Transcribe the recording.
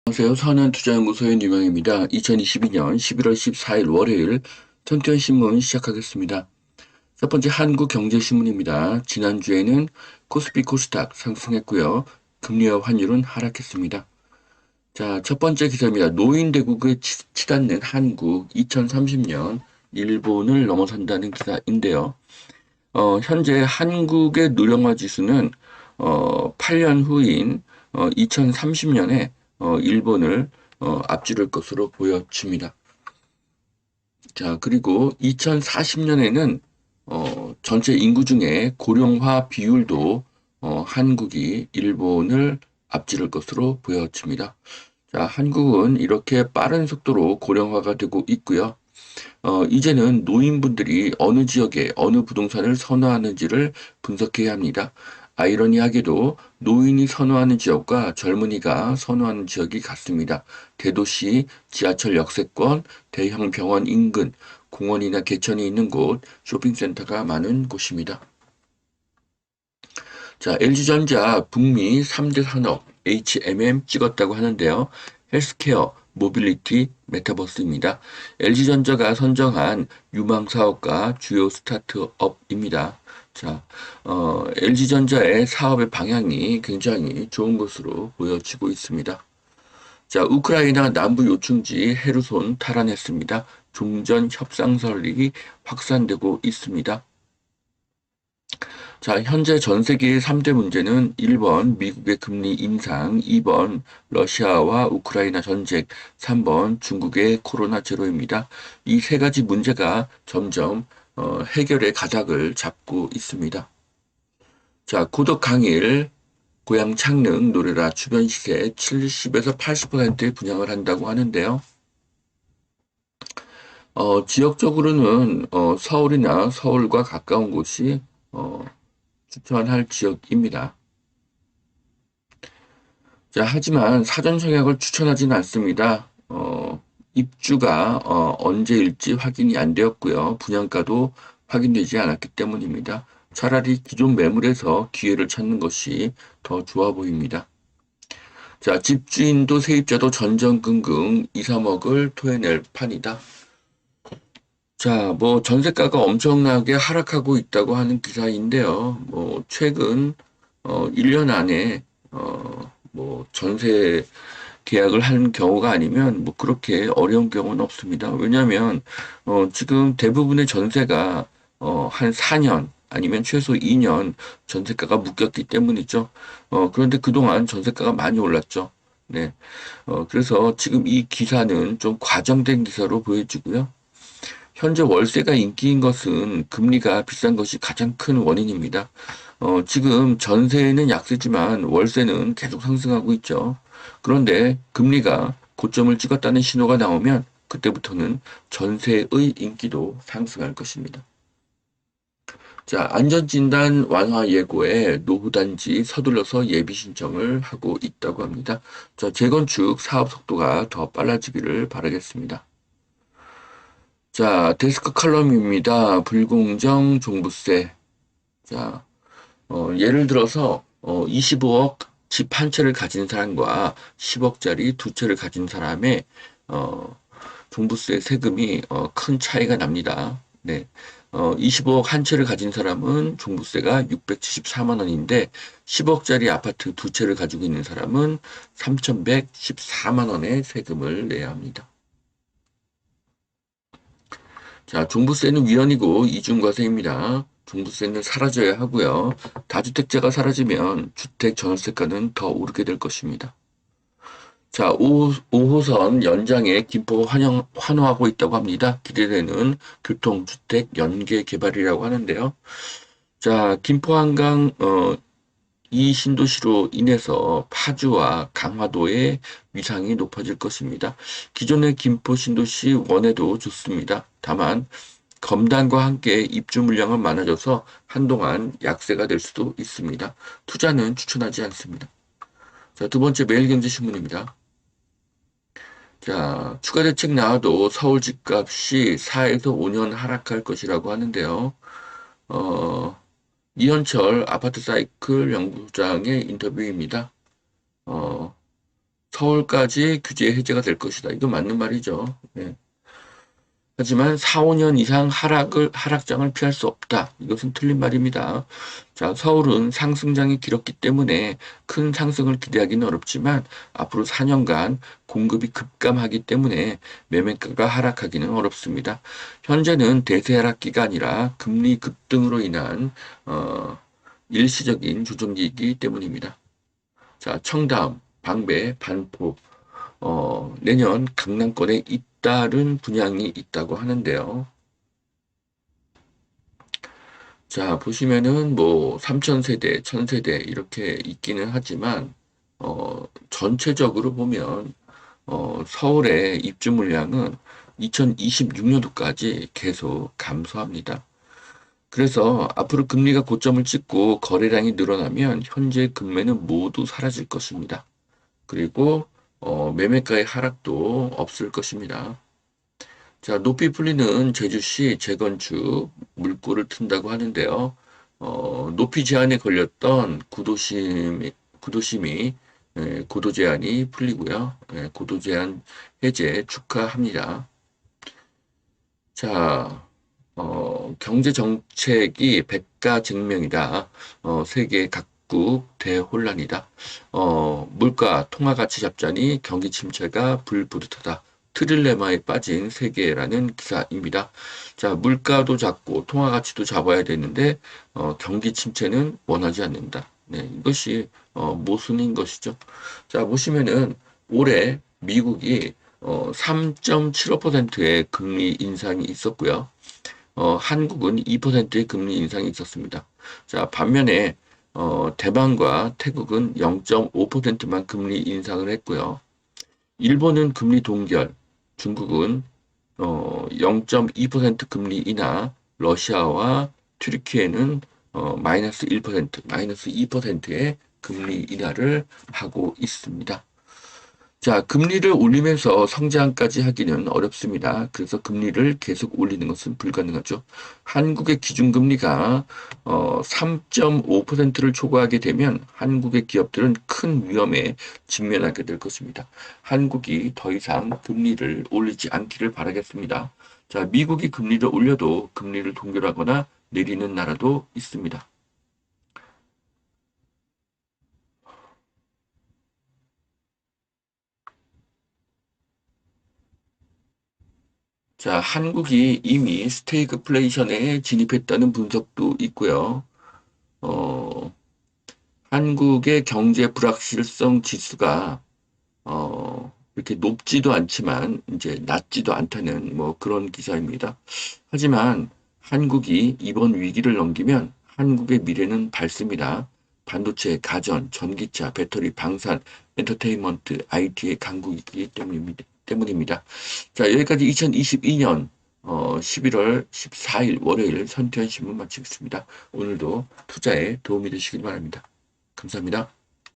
안녕하세요. 선한투자연구소의 유명입니다. 2022년 11월 14일 월요일 통계신문 시작하겠습니다. 첫 번째 한국경제신문입니다. 지난주에는 코스피 코스닥 상승했고요. 금리와 환율은 하락했습니다. 자, 첫 번째 기사입니다. 노인 대국에 치닫는 한국 2030년 일본을 넘어선다는 기사인데요. 현재 한국의 노령화 지수는 8년 후인 2030년에 일본을 앞지를 것으로 보여집니다. 자, 그리고 2040년에는 전체 인구 중에 고령화 비율도 한국이 일본을 앞지를 것으로 보여집니다. 자, 한국은 이렇게 빠른 속도로 고령화가 되고 있고요. 이제는 노인분들이 어느 지역에 어느 부동산을 선호하는지를 분석해야 합니다. 아이러니하게도 노인이 선호하는 지역과 젊은이가 선호하는 지역이 같습니다. 대도시, 지하철 역세권, 대형 병원 인근, 공원이나 개천이 있는 곳, 쇼핑센터가 많은 곳입니다. 자, LG전자 북미 3대 산업 HMM 찍었다고 하는데요. 헬스케어, 모빌리티, 메타버스입니다. LG전자가 선정한 유망 사업과 주요 스타트업입니다. 자, LG전자의 사업의 방향이 굉장히 좋은 것으로 보여지고 있습니다. 자, 우크라이나 남부 요충지 헤르손 탈환했습니다. 종전 협상설이 확산되고 있습니다. 자, 현재 전 세계의 3대 문제는 1번 미국의 금리 인상, 2번 러시아와 우크라이나 전쟁, 3번 중국의 코로나 제로입니다. 이 세 가지 문제가 점점 해결의 가닥을 잡고 있습니다. 자, 고덕 강일, 고향 창릉, 노래라 주변 시세 70에서 80%의 분양을 한다고 하는데요. 지역적으로는 서울이나 서울과 가까운 곳이 추천할 지역입니다. 자, 하지만 사전 청약을 추천하지는 않습니다. 입주가 언제일지 확인이 안 되었고요. 분양가도 확인되지 않았기 때문입니다. 차라리 기존 매물에서 기회를 찾는 것이 더 좋아 보입니다. 자, 집주인도 세입자도 전전긍긍 2, 3억을 토해낼 판이다. 자, 뭐 전세가가 엄청나게 하락하고 있다고 하는 기사인데요. 뭐 최근 1년 안에 뭐 전세 계약을 한 경우가 아니면 뭐 그렇게 어려운 경우는 없습니다. 왜냐하면 지금 대부분의 전세가 한 4년 아니면 최소 2년 전세가가 묶였기 때문이죠. 그런데 그동안 전세가가 많이 올랐죠. 네. 그래서 지금 이 기사는 좀 과장된 기사로 보여지고요. 현재 월세가 인기인 것은 금리가 비싼 것이 가장 큰 원인입니다. 지금 전세는 약세지만 월세는 계속 상승하고 있죠. 그런데 금리가 고점을 찍었다는 신호가 나오면 그때부터는 전세의 인기도 상승할 것입니다. 자, 안전진단 완화 예고에 노후단지 서둘러서 예비 신청을 하고 있다고 합니다. 자, 재건축 사업 속도가 더 빨라지기를 바라겠습니다. 자, 데스크 칼럼입니다. 불공정 종부세. 자, 예를 들어서 25억 집 한 채를 가진 사람과 10억짜리 두 채를 가진 사람의 종부세 세금이 큰 차이가 납니다. 네. 25억 한 채를 가진 사람은 종부세가 674만 원인데 10억짜리 아파트 두 채를 가지고 있는 사람은 3,114만 원의 세금을 내야 합니다. 자, 종부세는 위헌이고 이중과세입니다. 종부세는 사라져야 하고요. 다주택자가 사라지면 주택 전월세가는 더 오르게 될 것입니다. 자, 5호선 연장에 김포 환호하고 있다고 합니다. 기대되는 교통주택 연계 개발이라고 하는데요. 자, 김포 한강 이 신도시로 인해서 파주와 강화도의 위상이 높아질 것입니다. 기존의 김포 신도시 원해도 좋습니다. 다만 검단과 함께 입주 물량은 많아져서 한동안 약세가 될 수도 있습니다. 투자는 추천하지 않습니다. 자, 두 번째 매일경제신문입니다. 자, 추가 대책 나와도 서울 집값이 4에서 5년 하락할 것이라고 하는데요. 이현철 아파트 사이클 연구장의 인터뷰입니다. 서울까지 규제 해제가 될 것이다. 이거 맞는 말이죠. 예. 하지만 4, 5년 이상 하락장을 피할 수 없다. 이것은 틀린 말입니다. 자, 서울은 상승장이 길었기 때문에 큰 상승을 기대하기는 어렵지만 앞으로 4년간 공급이 급감하기 때문에 매매가가 하락하기는 어렵습니다. 현재는 대세 하락기가 아니라 금리 급등으로 인한 일시적인 조정기이기 때문입니다. 자, 청담, 방배, 반포, 내년 강남권에 잇따른 분양이 있다고 하는데요. 자, 보시면은 뭐 3,000세대, 1,000세대 이렇게 있기는 하지만 전체적으로 보면 서울의 입주 물량은 2026년도까지 계속 감소합니다. 그래서 앞으로 금리가 고점을 찍고 거래량이 늘어나면 현재 금매는 모두 사라질 것입니다. 그리고 매매가의 하락도 없을 것입니다. 자, 높이 풀리는 제주시 재건축 물꼬를 튼다고 하는데요. 높이 제한에 걸렸던 구도심이 고도 제한이 풀리고요. 고도 제한 해제 축하합니다. 자, 경제 정책이 백가증명이다. 세계 각국 대혼란이다. 물가 통화 가치 잡자니 경기 침체가 불부듯하다. 트릴레마에 빠진 세계라는 기사입니다. 자, 물가도 잡고 통화 가치도 잡아야 되는데 경기 침체는 원하지 않는다. 네, 이것이 모순인 것이죠. 자, 보시면은 올해 미국이 3.75%의 금리 인상이 있었고요. 한국은 2%의 금리 인상이 있었습니다. 자, 반면에 대만과 태국은 0.5%만 금리 인상을 했고요. 일본은 금리 동결, 중국은 0.2% 금리 인하, 러시아와 튀르키예는 마이너스 1%, 마이너스 2%의 금리 인하를 하고 있습니다. 자, 금리를 올리면서 성장까지 하기는 어렵습니다. 그래서 금리를 계속 올리는 것은 불가능하죠. 한국의 기준금리가 3.5%를 초과하게 되면 한국의 기업들은 큰 위험에 직면하게 될 것입니다. 한국이 더 이상 금리를 올리지 않기를 바라겠습니다. 자, 미국이 금리를 올려도 금리를 동결하거나 내리는 나라도 있습니다. 자, 한국이 이미 스태그플레이션에 진입했다는 분석도 있고요. 어, 한국의 경제 불확실성 지수가 이렇게 높지도 않지만 이제 낮지도 않다는 뭐 그런 기사입니다. 하지만 한국이 이번 위기를 넘기면 한국의 미래는 밝습니다. 반도체, 가전, 전기차, 배터리, 방산, 엔터테인먼트, IT의 강국이기 때문입니다. 자, 여기까지 2022년 11월 14일 월요일 선태현 신문 마치겠습니다. 오늘도 투자에 도움이 되시길 바랍니다. 감사합니다.